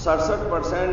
67%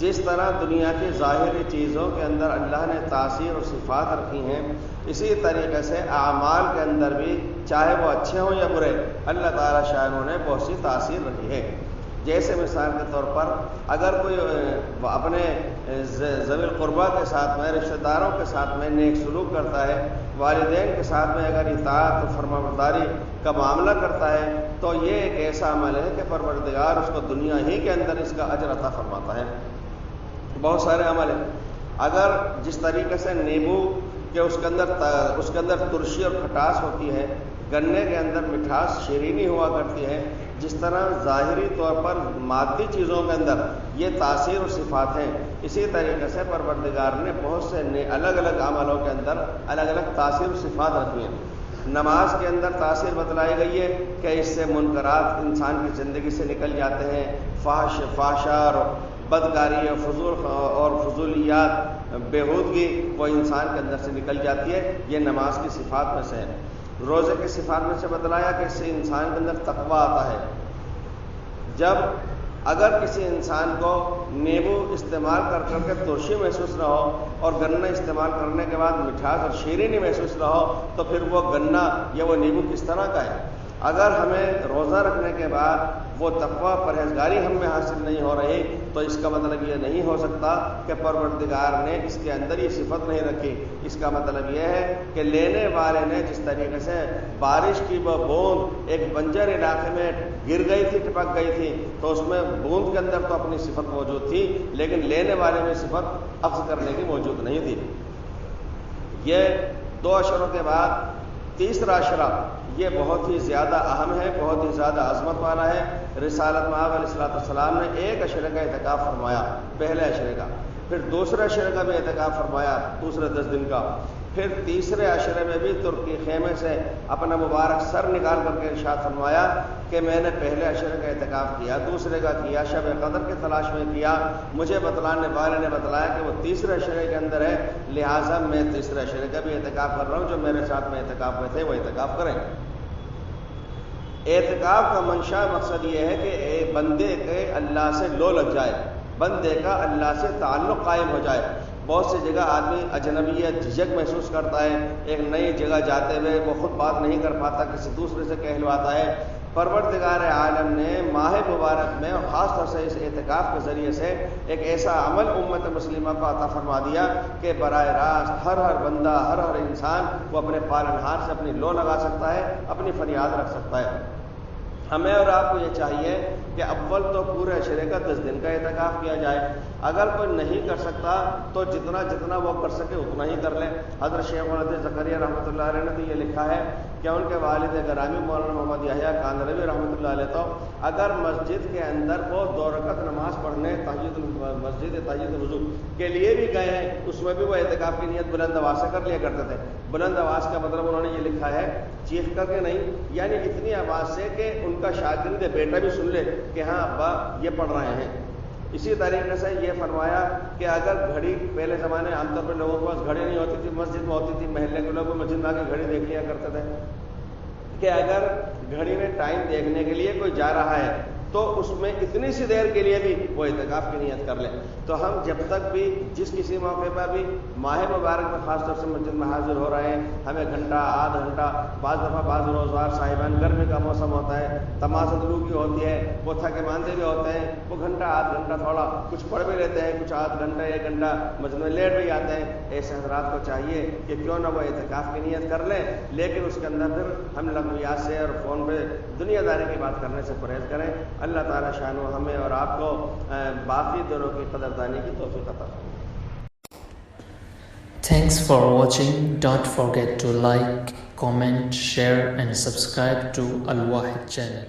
جس طرح دنیا کی ظاہری چیزوں کے اندر اللہ نے تاثیر اور صفات رکھی ہیں، اسی طریقے سے اعمال کے اندر بھی چاہے وہ اچھے ہوں یا برے، اللہ تعالیٰ شاہ نے بہت سی تاثیر رکھی ہے۔ جیسے مثال کے طور پر اگر کوئی اپنے ذوی القربہ کے ساتھ میں، رشتہ داروں کے ساتھ میں نیک سلوک کرتا ہے، والدین کے ساتھ میں اگر اطاعت و فرمانبرداری کا معاملہ کرتا ہے، تو یہ ایک ایسا عمل ہے کہ پروردگار اس کو دنیا ہی کے اندر اس کا اجر عطا فرماتا ہے۔ بہت سارے عمل ہیں۔ اگر جس طریقے سے نیبو کہ اس کے اندر ترشی اور کھٹاس ہوتی ہے، گنے کے اندر مٹھاس شیرینی ہوا کرتی ہے، جس طرح ظاہری طور پر مادی چیزوں کے اندر یہ تاثیر اور صفات ہیں، اسی طریقے سے پروردگار نے بہت سے الگ الگ عملوں کے اندر الگ الگ تاثیر اور صفات رکھی ہیں۔ نماز کے اندر تاثیر بتلائی گئی ہے کہ اس سے منکرات انسان کی زندگی سے نکل جاتے ہیں، فحشا اور بدکاری اور فضولیات، بےہودگی وہ انسان کے اندر سے نکل جاتی ہے۔ یہ نماز کی صفات میں سے ہے۔ روزے کی صفات میں سے بتلایا کہ اس سے انسان کے اندر تقویٰ آتا ہے۔ جب اگر کسی انسان کو نیبو استعمال کر کے ترشی محسوس نہ ہو اور گنا استعمال کرنے کے بعد مٹھاس اور شیرینی محسوس نہ ہو، تو پھر وہ گنا یا وہ نیبو کس طرح کا ہے؟ اگر ہمیں روزہ رکھنے کے بعد وہ تقویٰ پرہیزگاری ہم میں حاصل نہیں ہو رہی، تو اس کا مطلب یہ نہیں ہو سکتا کہ پروردگار نے اس کے اندر یہ صفت نہیں رکھی۔ اس کا مطلب یہ ہے کہ لینے والے نے جس طریقے سے بارش کی وہ بوند ایک بنجر علاقے میں گر گئی تھی، ٹپک گئی تھی، تو اس میں بوند کے اندر تو اپنی صفت موجود تھی، لیکن لینے والے میں صفت اخذ کرنے کی موجود نہیں تھی۔ یہ 2 اشروں کے بعد تیسرا اشرہ یہ بہت ہی زیادہ اہم ہے، بہت ہی زیادہ عظمت والا ہے۔ رسالت مآب علیہ السلام نے 1 عشرے کا اعتکاف فرمایا، پہلے عشرے کا، پھر دوسرے عشرے کا بھی اعتکاف فرمایا، دوسرے 10 دن کا، پھر تیسرے عشرے میں بھی ترکی خیمے سے اپنا مبارک سر نکال کر کے ارشاد فرمایا کہ میں نے پہلے عشرے کا اعتکاف کیا، دوسرے کا کیا، شب قدر کی تلاش میں کیا، مجھے بتلانے والے نے بتلایا کہ وہ تیسرے عشرے کے اندر ہے، لہٰذا میں تیسرے عشرے کا بھی اعتکاف کر رہا ہوں۔ جو میرے ساتھ میں اعتکاف میں تھے وہ اعتکاف کریں۔ اعتکاف کا منشا مقصد یہ ہے کہ بندے کے اللہ سے لو لگ جائے، بندے کا اللہ سے تعلق قائم ہو جائے۔ بہت سی جگہ آدمی اجنبیت، جھجک محسوس کرتا ہے، ایک نئی جگہ جاتے ہوئے وہ خود بات نہیں کر پاتا، کسی دوسرے سے کہلواتا ہے۔ پروردگار عالم نے ماہ مبارک میں اور خاص طور سے اس اعتکاف کے ذریعے سے ایک ایسا عمل امت مسلمہ کو عطا فرما دیا کہ براہ راست ہر بندہ، ہر انسان وہ اپنے پالنہار سے اپنی لو لگا سکتا ہے، اپنی فریاد رکھ سکتا ہے۔ ہمیں اور آپ کو یہ چاہیے کہ اول تو پورے عشرے کا 10 دن کا اعتکاف کیا جائے۔ اگر کوئی نہیں کر سکتا تو جتنا وہ کر سکے اتنا ہی کر لے۔ حضرت شیخ الحدیث زکریا رحمۃ اللہ علیہ نے تو یہ لکھا ہے کہ ان کے والد گرامی مولانا محمد یحییٰ کاندھلوی رحمۃ اللہ علیہ تو اگر مسجد کے اندر وہ 2 رکعت نماز پڑھنے مسجد تحجید وضو کے لیے بھی گئے ہیں، اس میں بھی وہ اعتکاف کی نیت بلند آواز سے کر لیا کرتے تھے۔ بلند آواز کا مطلب انہوں نے یہ لکھا ہے چیخ کر کے نہیں، یعنی اتنی آواز سے کہ ان کا شاگرد بیٹا بھی سن لے کہ ہاں ابا یہ پڑھ رہے ہیں۔ اسی طریقے سے یہ فرمایا کہ اگر گھڑی، پہلے زمانے عام طور پر لوگوں کے پاس گھڑی نہیں ہوتی تھی، مسجد میں ہوتی تھی، محلے کے لوگ مسجد میں آ کے گھڑی دیکھ لیا کرتے تھے کہ اگر گھڑی میں ٹائم دیکھنے کے لیے کوئی جا رہا ہے تو اس میں اتنی سی دیر کے لیے بھی وہ اعتکاف کی نیت کر لیں۔ تو ہم جب تک بھی جس کسی موقع پر بھی ماہ مبارک میں خاص طور سے مسجد میں حاضر ہو رہے ہیں، ہمیں گھنٹہ، آدھ گھنٹہ، بعض دفعہ بعض روزگار صاحبان، گرمی کا موسم ہوتا ہے، تمازد لو کی ہوتی ہے، وہ تھکے ماندے بھی ہوتے ہیں، وہ گھنٹہ، آدھ گھنٹہ تھوڑا کچھ پڑھ بھی لیتے ہیں، کچھ آدھ گھنٹہ، 1 گھنٹہ مسجد میں لیٹ بھی آتے ہیں۔ ایسے حضرات کو چاہیے کہ کیوں نہ وہ اعتکاف کی نیت کر لیں، لیکن اس کے اندر پھر ہم لغویات سے اور فون پہ دنیا داری کی بات کرنے سے پرہیز کریں۔ اللہ تعالیٰ شان و ہمیں اور آپ کو باقی دنوں کی قدردانی کی توفیق عطا فرمائے۔ Thanks for watching. Don't forget to like, comment, share and subscribe to Al Wahid channel.